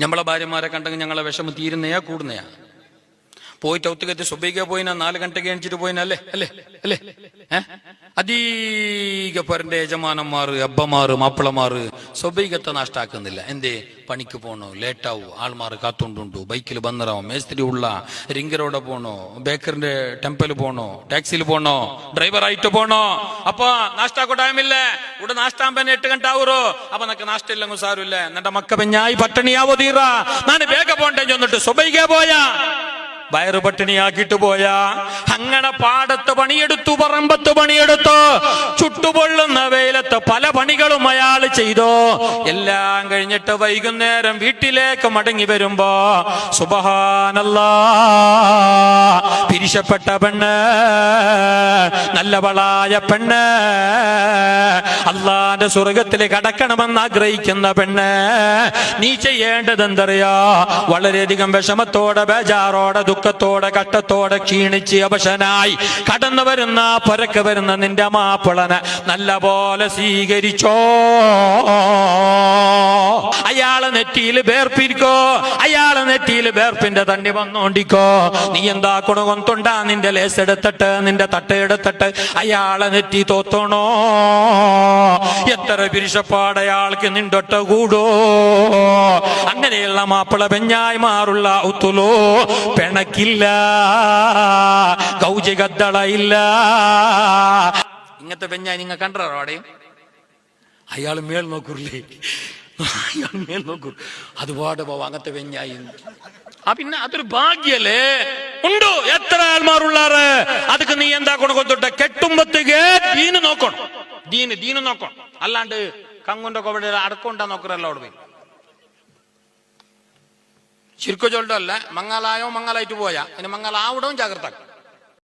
നമ്മളെ ഭാര്യമാരെ കണ്ടെങ്കിൽ ഞങ്ങളെ വിഷമം തീരുന്നയാ കൂടുന്നയാ? പോയിട്ട് ഒത്തുകെത്തി സുബൈക പോയിനാ 4 ഗಂಟೆಗೆ എണിച്ചിട്ട് പോയിനാ? അല്ലേ അല്ലേ അല്ലേ? അധീക പേരന്റെ യജമാനന്മാർ, അബ്ബമാർ, മാപ്പിളമാർ സുബൈകത്തെ നഷ്ടാക്കുന്നില്ല. എന്തേ? പണിക്ക് പോണോ, ലേറ്റാവോ, ആൾമാർ കാത്തോണ്ടുണ്ടു, ബൈക്കിൽ ബന്നറാവും, മേസ്ത്രി ഉള്ള, റിംഗറോടെ പോണോ, ബേക്കറിന്റെ ടെമ്പൽ പോണോ, ടാക്സിയിൽ പോണോ, ഡ്രൈവറായിട്ട് പോണോ? അപ്പൊ നാഷ്ടാക്കോ ടൈമില്ലേ? ഇവിടെ നാഷ്ടാമ്പന്നെ 8 ಗಂಟೆ ആവൂറോ? അപ്പൊ നക്ക് നാഷ്ട ഇല്ലെങ്കിൽ സാരമില്ല. എന്നിട്ട് മക്ക പെഞ്ഞായി പട്ടിണിയാവോ തീറ? ഞാൻ വേഗ പോണ്ടേ ചെന്നിട്ട് സുബൈക പോയാ വയറ് പട്ടിണിയാക്കിട്ട് പോയാ? അങ്ങനെ പാടത്ത് പണിയെടുത്തു, പറമ്പത്ത് പണിയെടുത്തു, ചുട്ടുപൊള്ളുന്ന വെയിലത്ത് പല പണികളും അയാൾ ചെയ്തോ. എല്ലാം കഴിഞ്ഞിട്ട് വൈകുന്നേരം വീട്ടിലേക്ക് മടങ്ങി വരുമ്പോ സുബ്ഹാനല്ലാ, പിരിശപ്പെട്ട പെണ്ണ്, നല്ലവളായ പെണ്ണ്, അള്ളാന്റെ സ്വർഗത്തിൽ കടക്കണമെന്ന് ആഗ്രഹിക്കുന്ന പെണ്ണ്, നീ ചെയ്യേണ്ടത് എന്തറിയോ? വളരെയധികം വിഷമത്തോടെ, ബേജാറോടെ, ദുഃഖത്തോടെ, കഷ്ടത്തോടെ, ക്ഷീണിച്ച് അവശനായി കടന്നു വരുന്ന, പുരക്ക് വരുന്ന നിന്റെ മാപ്പിളനെ നല്ല പോലെ സ്വീകരിച്ചോ. അയാളെ നെറ്റിയിൽ വേർപ്പിരിക്കോ, അയാളെ നെറ്റിയിൽ വേർപ്പിന്റെ തണ്ണി വന്നോണ്ടിക്കോ. നീ എന്താക്കണോ? കൊന്തുണ്ടാ നിന്റെ ലേസ് എടുത്തിട്ട്, നിന്റെ തട്ട എടുത്തിട്ട് അയാളെ നെറ്റി തോത്തണോ. എത്ര പിരിശപ്പാട് അയാൾക്ക് നിണ്ടൊട്ട കൂടോ. അങ്ങനെയുള്ള മാപ്പിള പെഞ്ഞായിമാറുള്ള ഉത്തുലോ പെണക്കില്ല, കൗചികദ്ദളയില്ല. ഇങ്ങനത്തെ പെഞ്ഞായി നിങ്ങൾ കണ്ടോ? അവിടെയും അയാൾ മേൽ നോക്കൂല്ലേ? അയാൾ മേൽ നോക്കൂ. അതുപാട് പോവാ അങ്ങനത്തെ പെഞ്ഞായി. പിന്നെ അതൊരു ഭാഗ്യല്ലേ? ഉണ്ടോ? എത്ര ആൾമാരുള്ളാറ്? അതൊക്കെ നീ എന്താ കൊണ്ടുകൊണ്ടിട്ട് കെട്ടുമ്പത്തേക്ക് ദീന് നോക്കണം, ദീന് നോക്കണം. അല്ലാണ്ട് കങ്ങുന്റെ കൊവിടെ അടക്കൊണ്ടാ നോക്കറല്ലോ. അവിടെ പോയി ശിർക്കു ചൊല്ലല്ല, മംഗലായോ മംഗലായിട്ട് പോയാ ഇനി മംഗലാവിടവും ജാഗ്രത.